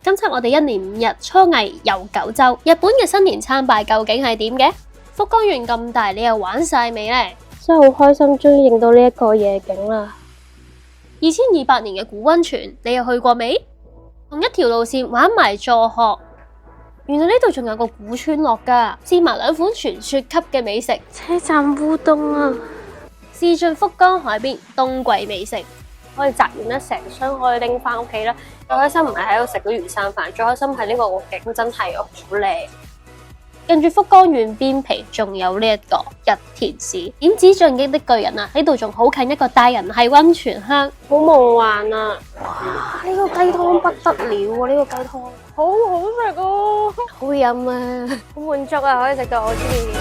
今輯我哋1年5日初詣遊九州，日本嘅新年參拜究竟係點嘅？福岡縣咁大，你又玩晒未呢？真係好開心，終於影到呢一個夜景啦！2200年嘅古溫泉，你又去過未？同一條路線玩埋佐賀，原來呢度仲有個古村落㗎，試埋2款傳說級嘅美食。車站烏冬啊！試盡福岡海邊冬季美食。我哋摘完咧成箱可以拎翻屋企啦。最開心唔係喺度食到魚生飯，最開心係呢個景真係好靚。跟住福岡縣邊皮仲有呢一個日田市點指進擊的巨人啊！呢度仲好近一個大人係溫泉鄉，好夢幻啊！哇！呢個雞湯不得了啊！呢個雞湯好好食啊，好飲啊，好滿足啊！可以食到我中意。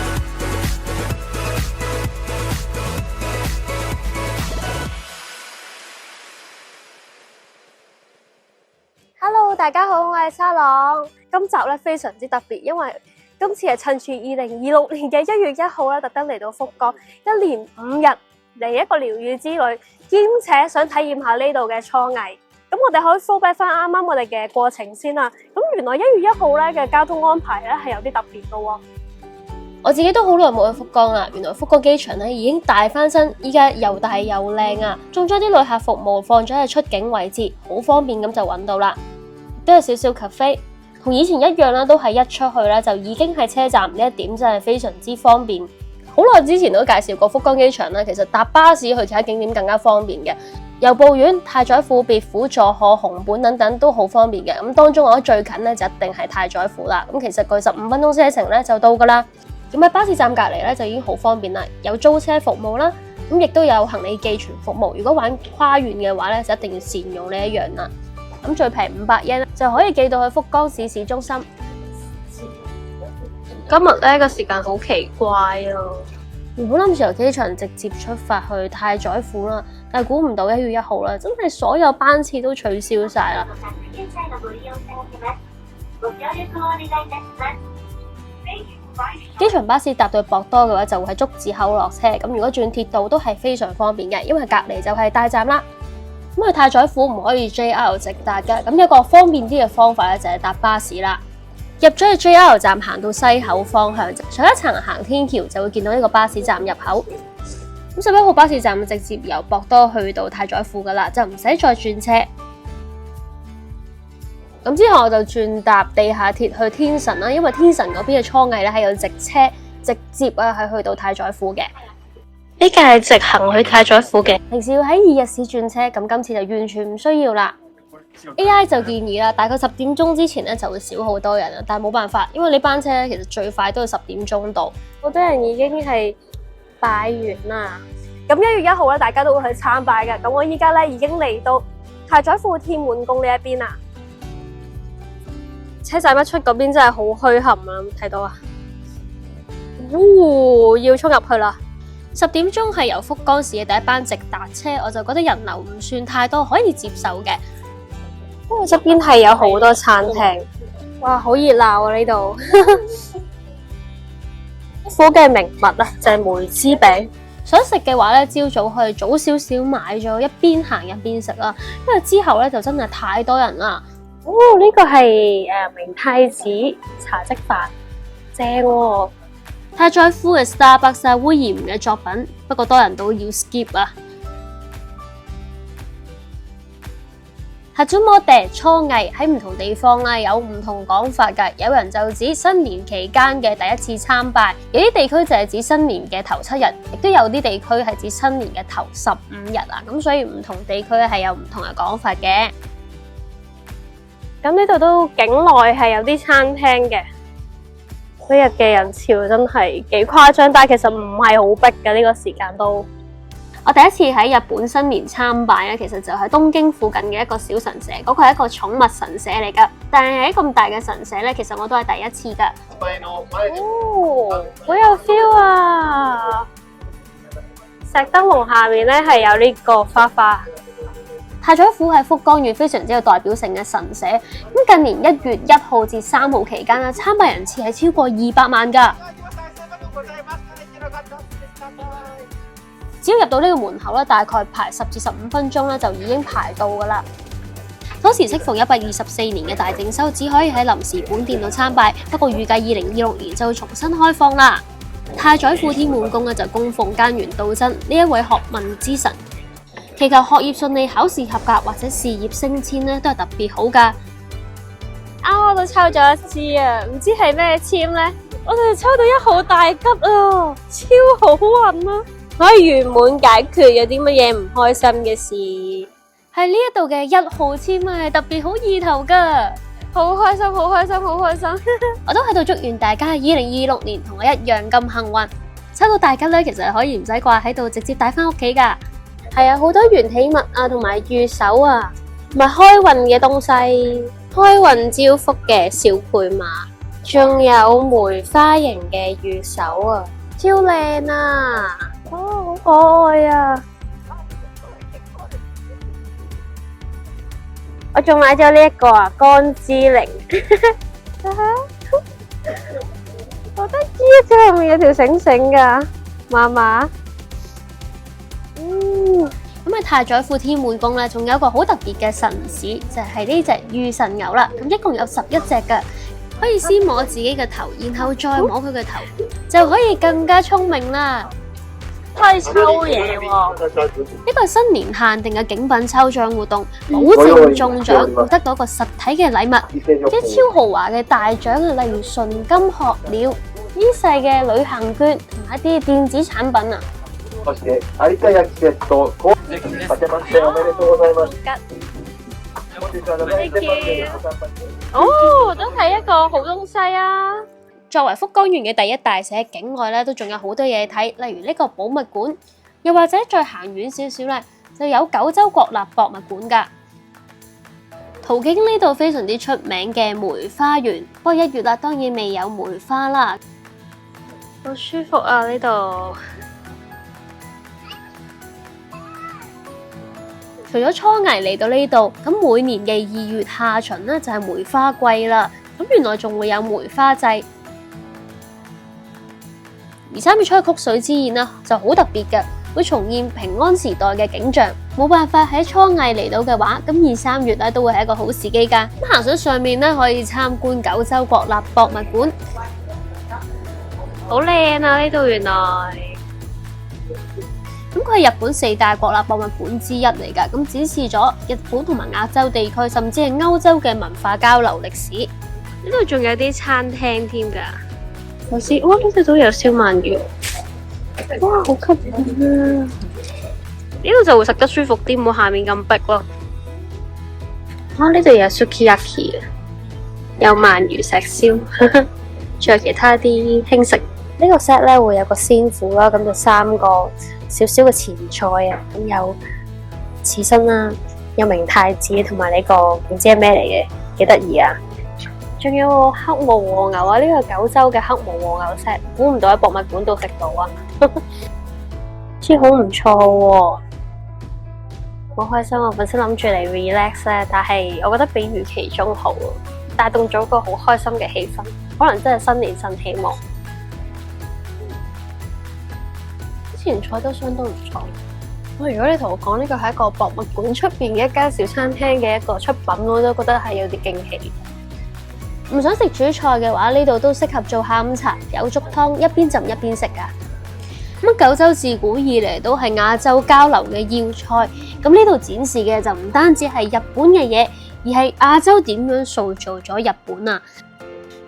Hello， 大家好，我係沙朗。今集咧非常之特別，因為今次係趁住2026年嘅1月1號咧，特登嚟到福岡1連5日嚟一個療癒之旅，兼且想體驗下呢度嘅初詣。咁我哋可以 fallback 翻啱啱我哋嘅過程先啦。咁原來1月1號咧嘅交通安排咧係有啲特別嘅喎。我自己都好耐冇去福岡啦，原來福岡機場咧已經大翻新，依家又大又靚啊！仲將啲旅客服務放咗喺出境位置，好方便咁就揾到啦。都有少少 cafe， 同以前一樣啦，都係一出去咧就已經係車站，呢一點真係非常之方便。好耐之前都介紹過福岡機場啦，其實搭巴士去其他景點更加方便嘅，由步院、太宰府、別府、佐賀、熊本等等都好方便嘅。咁當中我覺得最近咧就一定係太宰府啦。咁其實佢15分鐘車程咧就到噶啦。咁喺巴士站隔離咧就已經好方便啦，有租車服務啦，咁亦都有行李寄存服務。如果玩跨縣嘅話咧，就一定要善用呢一樣啦。咁最平500yen就可以寄到去福岡市市中心。今日咧個時間好奇怪啊！原本諗住由機場直接出發去太宰府啦，但係估唔到1月1號啦，真係所有班次都取消晒啦。機場巴士搭到博多嘅話，就會喺竹子口落車。咁如果轉鐵道都係非常方便嘅，因為隔離就係大站啦。咁去太宰府唔可以 JR 直達嘅，咁有個方便啲嘅方法咧就係搭巴士啦。入咗去 JR 站，行到西口方向，上一層行天橋就會見到呢個巴士站入口。咁11號巴士站直接由博多去到太宰府噶啦，就唔使再轉車。咁之後我就轉搭地下鐵去天神啦，因為天神嗰邊嘅初詣咧係有直車直接啊，係去到太宰府嘅。呢架係直行去太宰府嘅，平時要喺2日市轉車，咁今次就完全唔需要啦。AI 就建議啦，大概10點鐘之前咧就會少好多人啦，但係冇辦法，因為呢班車咧其實最快都要10點鐘到，好多人已經係拜完啦。咁1月1號咧，大家都會去參拜嘅。咁我依家咧已經嚟到太宰府天滿宮呢一邊啦。車站一出嗰邊真係好墟冚啊！睇到啊，要衝入去啦。10點鐘係由福岡市嘅第一班直達車，我就覺得人流唔算太多，可以接受嘅。不過側邊係有好多餐廳，哇，好熱鬧啊呢度！附近嘅名物啊，就係梅枝餅。想食嘅話咧，朝早可以早少少買咗，一邊行一邊食啦。因為之後咧就真係太多人啦。哦，呢個係明太子茶漬飯，正喎。太宰府嘅 Starbucks 係威嚴嘅作品，不過多人都要 skip 啊。Hatsumode 初詣喺唔同地方啦，有唔同講法㗎。有人就指新年期間嘅第一次參拜，有啲地區就係指新年嘅頭7日，亦都有啲地區係指新年嘅頭15日啊。咁所以唔同地區係有唔同嘅講法嘅。咁呢度都境內係有啲餐廳嘅。呢日嘅人潮真係幾誇張，但係其實唔係好逼嘅，呢個時間都。我第一次喺日本新年參拜咧，其實就係東京附近嘅一個小神社，嗰個係一個寵物神社嚟噶。但係喺咁大嘅神社咧，其實我都係第一次噶。哦，好有 feel 啊！石燈籠下面咧係有呢個花花。太宰府係福岡縣非常之有代表性嘅神社。咁近年1月1號至3號期間啦，參拜人次係超過200萬噶。只要入到呢個門口咧，大概排10至15分鐘咧就已經排到噶啦。當時適逢124年嘅大整修，只可以喺臨時本殿度參拜。不過預計2026年就會重新開放啦。太宰府天滿宮就供奉菅原道真呢一位學問之神，祈求學業順利、考試合格或者事業升遷咧都係特別好㗎。我都抽咗一支啊，唔知係咩籤呢？我哋抽到1號大吉啊，超好運啊！可以圓滿解決有啲乜嘢唔開心嘅事。係呢一度嘅1號籤啊，係特別好意頭㗎，好開心，好開心，好開心！我都喺度祝願大家2026年同我一樣咁幸運，抽到大吉咧，其實係可以唔使掛喺度，直接帶翻屋企㗎。係啊，好多元起物啊，同埋御守啊，同埋開運嘅東西，開運招福嘅小配馬，仲有梅花形嘅御守啊，超靚啊！好可愛啊！我仲買咗呢一個啊，乾之靈，好得意啊！佢後面有條繩繩噶，媽媽。咁喺太宰府天滿宮咧，仲有一個好特別嘅神使，就係呢隻御神牛啦。咁一共有11隻嘅，可以先摸自己嘅頭，然後再摸佢嘅頭，就可以更加聰明啦。可以抽嘢喎！呢個係新年限定嘅景品抽獎活動，保證中獎會得到一個實體嘅禮物，啲超豪華嘅大獎啊，例如純金殼料、伊勢嘅旅行券同埋一啲電子產品啊。哦，都係一個好東西啊！作為福岡縣嘅第一大社，境外咧都仲有好多嘢睇，例如呢個寶物館，又或者再行遠少少咧，就有九州國立博物館噶。途經呢度非常之出名嘅梅花園，不過1月啦，當然未有梅花啦。好舒服啊呢度！除咗初詣嚟到呢度，咁每年嘅2月下旬咧就係梅花季啦。咁原來仲會有梅花祭。而3月初嘅曲水之宴啦，就好特別嘅，會重現平安時代嘅景象。冇辦法喺初詣嚟到嘅話，咁2、3月咧都會係一個好時機㗎。咁行上上面咧可以參觀九州國立博物館，好靚啊呢度原來。咁佢係日本4大國立博物館之一嚟㗎，咁展示咗日本同埋亞洲地區，甚至係歐洲嘅文化交流歷史。呢度仲有啲餐廳添㗎。我知，哇！呢度都有燒鰻魚，哇，好吸引啊！呢度就會食得舒服啲，唔好下面咁逼咯。哇！呢度有 sukiyaki 啊，有鰻魚石燒，仲有其他啲輕食。呢個 set 咧會有個鮮苦啦，咁就3個少少嘅前菜啊，咁有刺身啦，有明太子同埋呢個唔知係咩嚟嘅，幾得意啊！仲有黑毛和牛啊！呢個九州嘅黑毛和牛 set，估唔到喺博物館度食到啊！好似好唔錯喎，好開心啊！我本身諗住嚟 relax 咧，但係我覺得比預期中好，帶動咗個好開心嘅氣氛，可能真係新年新希望。前菜都相當唔錯。如果你同我講呢個係一個博物館出邊嘅一間小餐廳嘅一個出品，我都覺得係有啲驚喜。唔想食主菜嘅話，呢度都適合做下午茶，有粥湯，一邊浸一邊食噶。咁九州自古以嚟都係亞洲交流嘅要塞，咁呢度展示嘅就唔單止係日本嘅嘢，而係亞洲點樣塑造咗日本啊！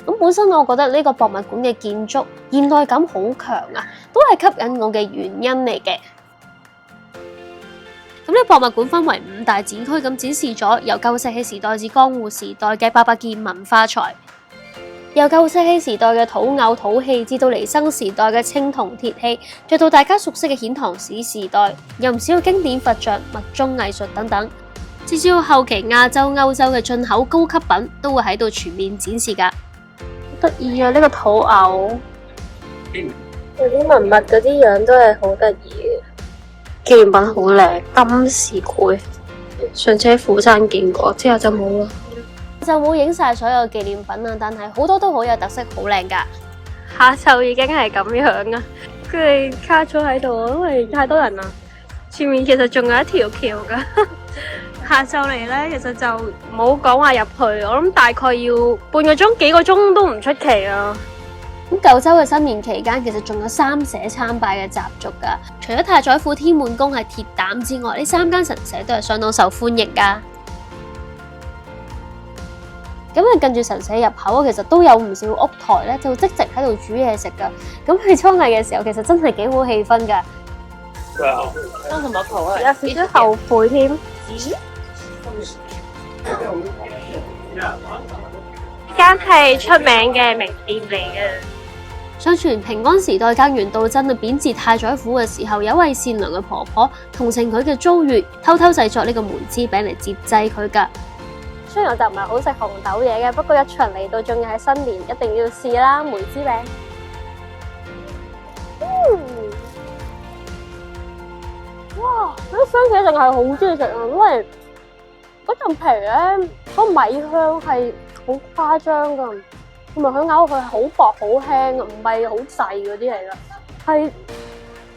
咁本身我覺得呢個博物館嘅建築現代感好強啊，都係吸引我嘅原因嚟嘅。咁呢博物館分為5大展區，咁展示咗由舊石器時代至江戶時代嘅800件文化財，由舊石器時代嘅土偶土器，至到彌生時代嘅青銅鐵器，再到大家熟悉嘅遣唐使時代，有唔少嘅經典佛像、密宗藝術等等，至少後期亞洲、歐洲嘅進口高級品都會喺度全面展示㗎。好得意啊！呢個土偶，有啲文物嗰啲樣都係好得意嘅。紀念品好靚，金士繪，上次喺釜山見過，之後就冇啦。就冇影晒所有紀念品啊，但係好多都好有特色，好靚噶。下晝已經係咁樣啊，佢哋卡咗喺度，因為太多人啦。前面其實仲有一條橋噶，下晝嚟咧，其實就唔好講話入去，我諗大概要半個鐘、幾個鐘都唔出奇啊。咁九州嘅新年期間，其實仲有三社參拜嘅習俗㗎。除咗太宰府天滿宮係鐵膽之外，呢3間神社都係相當受歡迎㗎。咁啊，近住神社入口其實都有唔少屋台咧，就即席喺度煮嘢食㗎。咁去倉藝嘅時候，其實真係幾好氣氛㗎。有少少後悔添。呢間係出名嘅名店嚟嘅。相傳平安時代菅原道真啊貶治太宰府嘅時候，有位善良嘅婆婆同情佢嘅遭遇，偷偷製作呢個梅枝餅嚟接濟佢㗎。雖然我就唔係好食紅豆嘢嘅，不過一場嚟到，仲要係新年，一定要試啦梅枝餅。哇！啲雙皮一定係好中意食啊，因為嗰陣皮咧，嗰米香係好誇張噶，同埋佢咬落去係好薄好輕，唔係好細嗰啲嚟噶，係比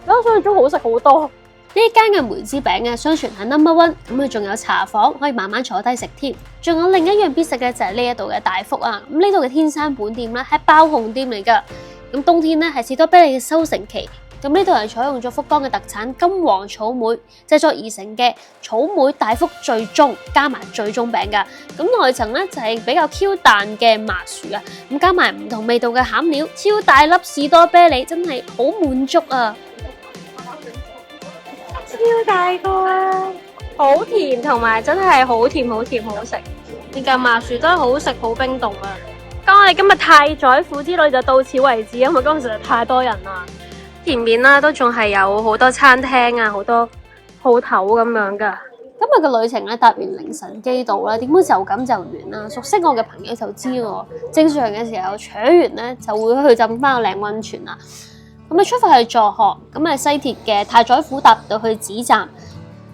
我想象中好食好多。呢間嘅梅枝餅嘅相傳係 No.1， 咁佢仲有茶房可以慢慢坐低食添。仲有另一樣必食嘅就係呢一度嘅大福啊！咁呢度嘅天山本店咧係爆紅店嚟噶。咁冬天咧係士多啤梨嘅收成期，咁呢度係採用咗福岡嘅特產金黃草莓製作而成嘅草莓大福最中加埋最中餅噶。咁內層咧就係比較 Q 彈嘅麻薯啊，咁加埋唔同味道嘅餡料，超大粒士多啤梨，真係好滿足啊！超大個啊，好甜，同埋真係好甜好甜好食。呢嚿麻薯都係好食好冰凍啊！咁我哋今日太宰府之旅就到此為止，因為嗰陣實在太多人啦。前面啦都仲係有好多餐廳啊，好多鋪頭咁樣噶。今日嘅旅程咧搭完凌晨機度啦，點解就咁就完啦？熟悉我嘅朋友就知我正常嘅時候搶完咧就會去浸翻個靚溫泉啦。咁啊出發去助學，咁啊西鐵嘅太宰府搭到去寺站，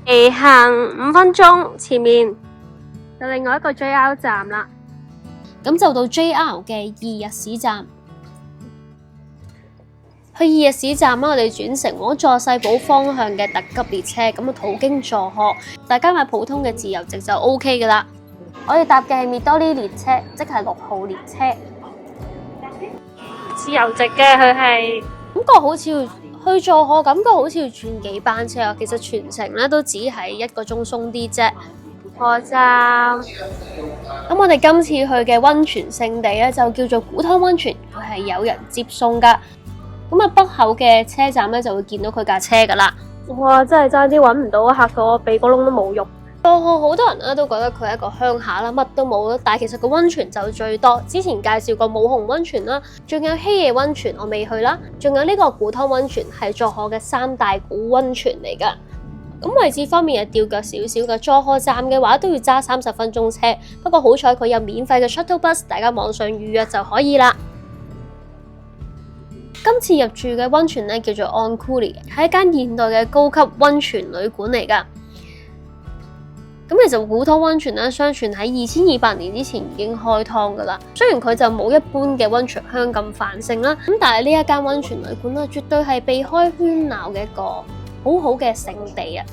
行5分鐘，前面就另外一個 JR 站啦。咁就到 JR 嘅二日市站。去二日市站啦，我哋轉乘往佐世保方向嘅特急列車，咁啊途經助學，大家買普通嘅自由席就 OK 噶啦。我哋搭嘅係Midori列車，即係6號列車。自由席嘅佢係感覺好似去助學，感覺好似要轉幾班車啊。其實全程咧都只係1個鐘鬆啲啫。火站。咁我哋今次去嘅溫泉勝地咧就叫做古湯溫泉，佢係有人接送噶。咁啊，北口嘅車站咧就會見到佢架車噶啦。哇！真係爭啲揾唔到，嚇到我鼻哥窿都冇肉。助學好多人咧都覺得佢係一個鄉下啦，乜都冇啦。但係其實個溫泉就最多。之前介紹過武雄溫泉啦，仲有希野溫泉我未去啦，仲有呢個古湯溫泉係助學嘅3大古溫泉嚟噶。咁位置方面係吊腳少少嘅，助學站嘅話都要揸30分鐘車。不過好彩佢有免費嘅 shuttle bus， 大家網上預約就可以啦。今次入住嘅溫泉咧叫做 Onkuri， 係一間現代嘅高級溫泉旅館嚟噶。咁其實古湯溫泉咧，相傳喺2200年之前已經開湯噶啦。雖然佢就冇一般嘅溫泉鄉咁繁盛啦，咁但係呢一間溫泉旅館咧，絕對係避開喧鬧嘅一個好好嘅勝地啊！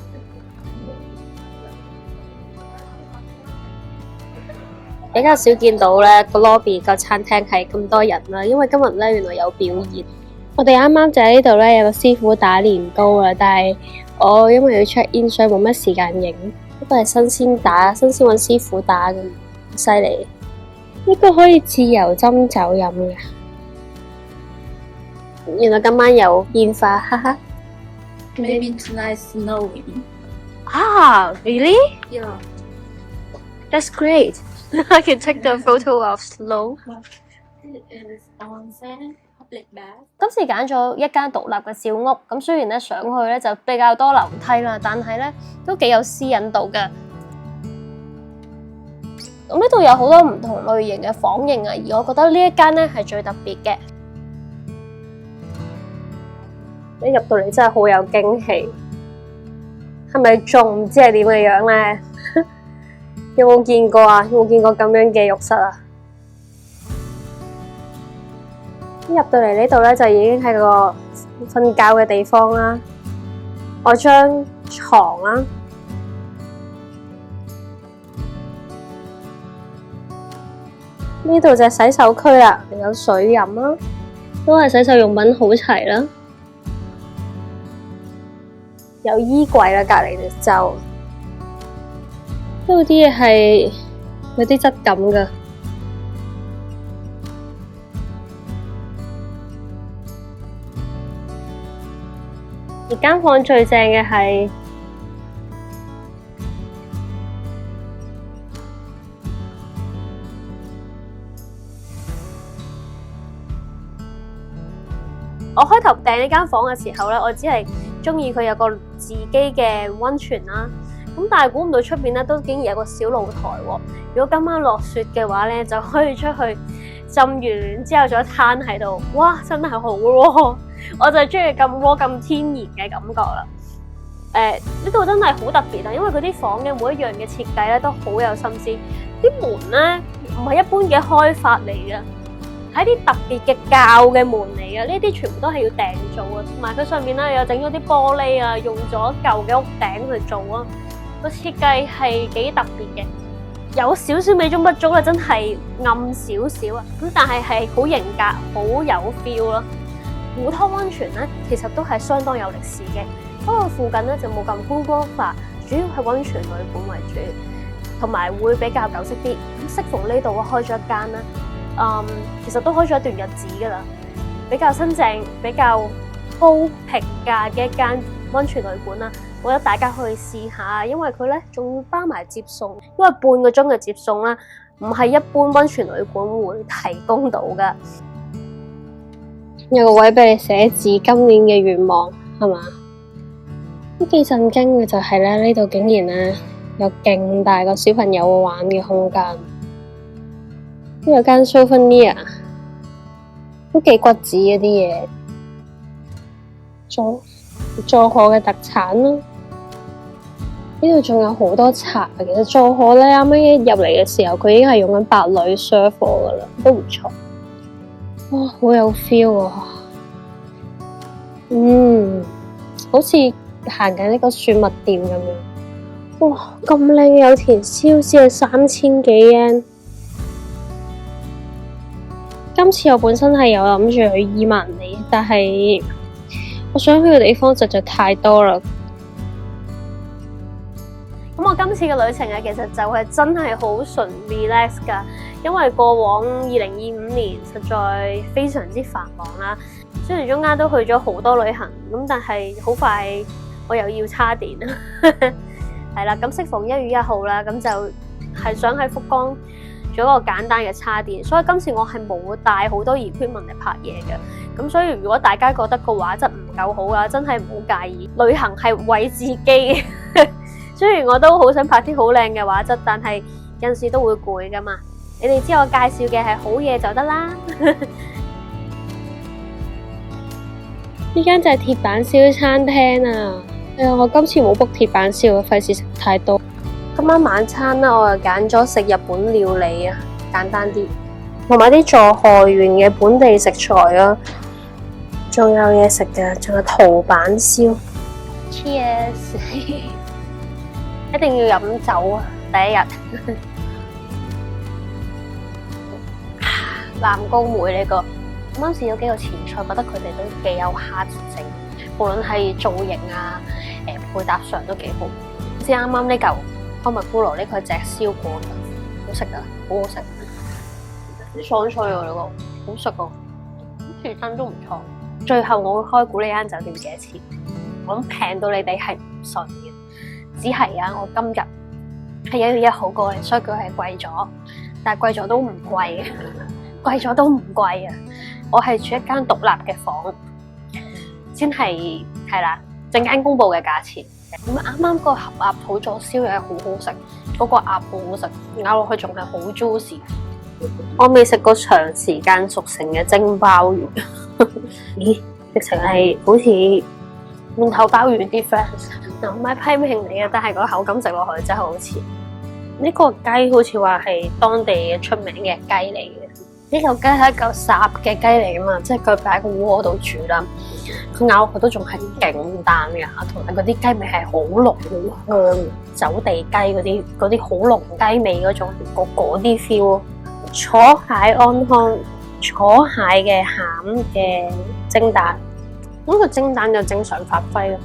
比較少見到咧個 lobby 個餐廳係咁多人啦，因為今日咧原來有表演。我哋啱啱就喺呢度咧有個師傅打年糕啦，但係我因為要 check in，所以冇乜時間影。不過係新鮮揾師傅打嘅，好犀利。呢個可以自由斟酒飲嘅。原來今晚有煙花，哈哈。Maybe tonight snowing. Ah, really? Yeah. That's great. I can take the photo of snow. It is onsen public bath. 今次揀咗一間獨立嘅小屋，咁雖然咧上去咧就比較多樓梯啦，但係咧都幾有私隱度嘅。咁呢度有好多唔同類型嘅房型啊，而我覺得呢一間咧係最特別嘅。一入到嚟真係好有驚喜，係咪仲唔知係點嘅樣咧？有冇見過啊？有冇見過咁樣嘅浴室啊？一入到嚟呢度咧，就已經係個瞓覺嘅地方啦。我張床啦，呢度就洗手區啦，有水飲啦，都係洗手用品好齊啦，有衣櫃啦，隔離就呢度啲嘢係有啲質感㗎。而間房最正嘅係我開頭訂呢間房嘅時候咧，我只係中意佢有個自己嘅溫泉啦。咁但係估唔到出邊咧都竟然有個小露台喎。如果今晚落雪嘅話咧，就可以出去浸完暖之後再攤喺度，哇！真係好喎，我就係中意咁窩咁天然嘅感覺啦。呢度真係好特別啊，因為佢啲房嘅每一樣嘅設計咧都好有心思。啲門咧唔係一般嘅開法嚟嘅，係啲特別嘅鉸嘅門嚟嘅。呢啲全部都係要訂做嘅，同埋佢上面咧有整咗啲玻璃啊，用咗舊嘅屋頂去做啊。個設計係幾特別嘅，有少少美中不足啦，真係暗少少啊。咁但係係好型格，好有 feel 咯。古湯溫泉咧其實都係相當有歷史嘅。不過附近咧就冇咁觀光化，主要係溫泉旅館為主，同埋會比較舊式啲。咁適逢呢度開咗一間啦，其實都開咗一段日子噶啦，比較新淨、比較高評價嘅一間溫泉旅館啦。我覺得大家可以試下，因為佢咧仲包埋接送，因為半個鐘嘅接送啦，唔係一般溫泉旅館會提供到噶。有個位俾你寫字，今年嘅願望係嘛？都幾震驚嘅就係咧，呢度竟然咧有勁大個小朋友玩嘅空間，呢有間 souvenir 都幾骨子嗰啲嘢，佐賀嘅特產啦。呢度仲有好多茶，其實佐賀咧啱啱一入嚟嘅時候，佢已經係用緊白鋁 serve 噶啦，都唔錯。哇，好有 feel 啊！好似行緊呢個選物店咁樣。哇，咁靚嘅有田燒只係3000幾yen。今次我本身係有諗住去伊萬里，但係我想去嘅地方實在太多啦。咁我今次嘅旅程其實就係真係好純 relax 㗎，因為過往2025年實在非常之繁忙啦。雖然中間都去咗好多旅行，咁但係好快我又要叉電啦。係啦，咁適逢1月1號啦，咁就係想喺福岡做一個簡單嘅叉電，所以今次我係冇帶好多 equipment 嚟拍嘢嘅。咁所以如果大家覺得個畫質唔夠好啊，真係唔好介意。旅行係為自己。雖然我都好想拍啲好靚嘅畫質，但係有陣時都會攰噶嘛。你哋知我介紹嘅係好嘢就得啦。呢間就係鐵板燒餐廳啊！我今次冇 book 鐵板燒，費事食太多。今晚晚餐啦，我又揀咗食日本料理啊，簡單啲，同埋啲佐賀縣嘅本地食材啊。仲有嘢食嘅，仲有陶板燒。Cheers！ 一定要飲酒啊！第一日。南高梅呢個，啱啱試咗幾個前菜，覺得佢哋都幾有客性，無論係造型啊、配搭上都幾好。好似啱啱呢嚿開密咕羅呢個隻燒過嘅，好食啊，好好食。啲爽脆喎呢個，好食啊，廚餐都唔錯。最後我會開估呢間酒店幾多錢？我諗平到你哋係唔信嘅。只係啊，我今日係1月1號過嚟，所以佢係貴咗，但係貴咗都唔貴嘅，貴咗都唔貴啊！我係住一間獨立嘅房，先係啦，陣間公布嘅價錢。咁啱啱個合鴨土佐燒又係好好食，嗰個鴨好好食，咬落去仲係好 juicy。我未食過長時間熟成嘅蒸鮑魚，咦？直情係好似罐頭鮑魚啲 friends。嗱，唔係批評嚟嘅，但係個口感食落去真係好似呢個雞，好似話係當地嘅出名嘅雞嚟嘅。呢嚿雞係一嚿烚嘅雞嚟噶嘛，即係佢擺喺個鍋度煮啦。佢咬落去都仲係勁彈㗎，同埋嗰啲雞味係好濃好香，走地雞嗰啲好濃雞味嗰種嗰啲 feel。楚蟹安康，楚蟹嘅餡嘅蒸蛋，咁個蒸蛋就正常發揮啦。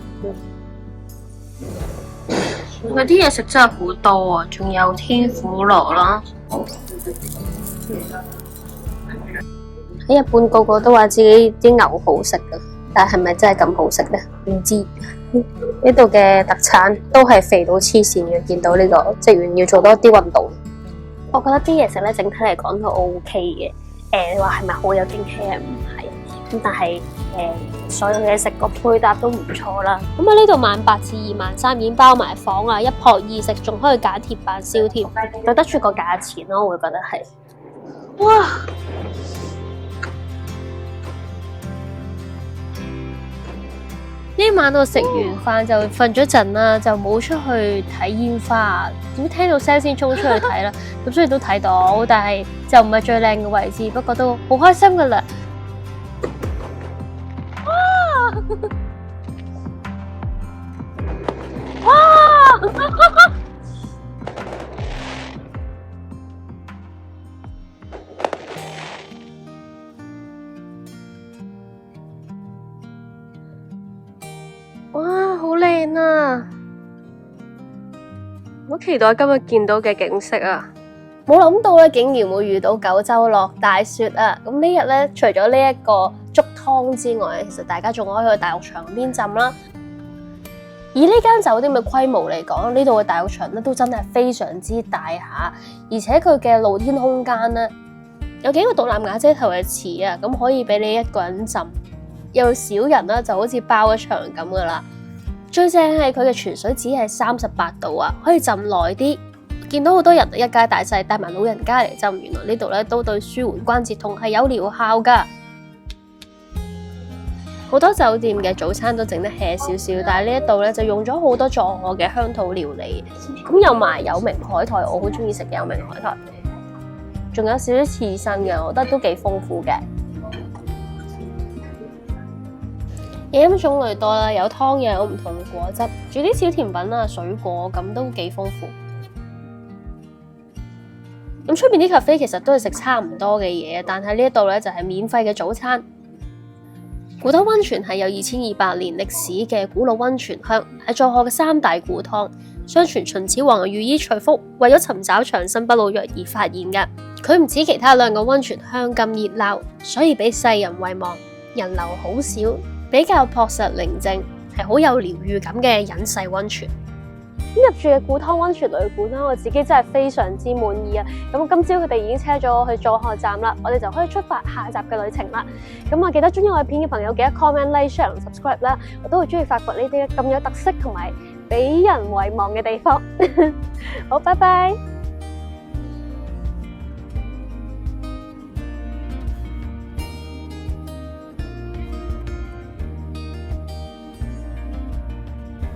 佢啲嘢食真係好多啊，仲有天婦羅啦。喺日本個個都話自己啲牛好食噶，但係咪真係咁好食呢？唔知。呢度嘅特產都係肥到黐線嘅，見到呢個職員要做多啲運動。我覺得啲嘢食咧整體嚟講都 OK 嘅。你話係咪好有驚喜啊？唔係。咁但係所有嘢食個配搭都唔錯啦。咁啊呢度18,000至23,000已經包埋房啊，一撲二食，仲可以揀鐵板燒添，對得住個價錢咯，我會覺得係。哇！呢晚我食完飯就瞓咗陣啦，就冇出去睇煙花，點知聽到聲先衝出去睇啦。咁雖然都睇到，但係就唔係最靚嘅位置，不過都好開心噶啦。哇，好靚啊！好期待今日見到嘅景色啊！冇諗到咧，竟然會遇到九州落大雪啊！咁呢日咧，除咗呢一個竹湯之外，其實大家仲可以去大浴場邊浸啦。以呢間酒店嘅規模嚟講，呢度嘅大浴場咧都真係非常之大下，而且佢嘅露天空間咧有幾個獨立瓦遮頭嘅池啊，咁可以俾你一個人浸。又少人啦，就好似包一場咁噶啦。最正係佢嘅泉水只係38度啊，可以浸耐啲。見到好多人一家大細帶埋老人家嚟浸，原來呢度咧都對舒緩關節痛係有療效噶。好多酒店嘅早餐都整得 hea 少少，但係呢一度咧就用咗好多助我嘅鄉土料理。咁有埋有名海苔，我好中意食嘅有名海苔，仲有少少刺身嘅，我覺得都幾豐富嘅。嘢飲種類多啦，有湯又有唔同嘅果汁，仲有啲小甜品啊、水果咁都幾豐富。咁出邊啲 cafe 其實都係食差唔多嘅嘢，但係呢一度咧就係免費嘅早餐。古湯溫泉係有2200年歷史嘅古老溫泉鄉，係在河嘅3大古湯。相傳秦始皇御醫徐福為咗尋找長生不老藥而發現嘅，佢唔似其他2個溫泉鄉咁熱鬧，所以俾世人遺忘，人流好少。比較樸實寧靜，係好有療愈感嘅隱世溫泉。咁入住嘅古湯溫泉旅館啦，我自己真係非常之滿意啊！咁今朝佢哋已經車咗我去佐賀站啦，我哋就可以出發下集嘅旅程啦。咁啊，記得中意我嘅片嘅朋友記得 comment、like、share 同 subscribe 啦。我都好中意發掘呢啲咁有特色同埋俾人遺忘嘅地方。好，拜拜。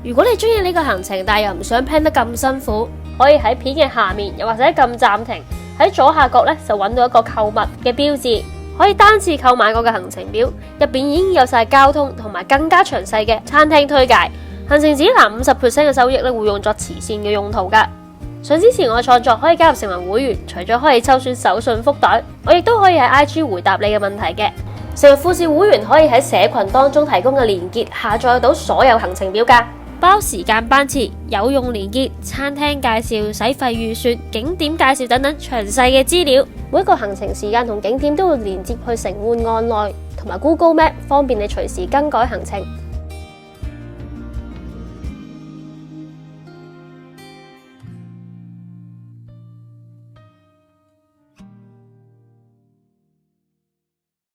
如果你中意呢個行程，但又唔想 plan 得咁辛苦，可以喺片嘅下面，又或者撳暫停，喺左下角咧就揾到一個購物嘅標誌，可以單次購買我嘅行程表，入邊已經有晒交通同埋更加詳細嘅餐廳推介。行程指南50% 嘅收益咧會用作慈善嘅用途噶。想支持我嘅創作，可以加入成為會員，除咗可以抽選手信福袋，我亦都可以喺 IG 回答你嘅問題嘅。成為富士會員可以喺社群當中提供嘅連結下載到所有行程表噶。包時間班次、有用連結、餐廳介紹、使費預算、景點介紹等等詳細嘅資料。每一個行程時間同景點都會連接去城滙案內同埋 Google Map，方便你隨時更改行程。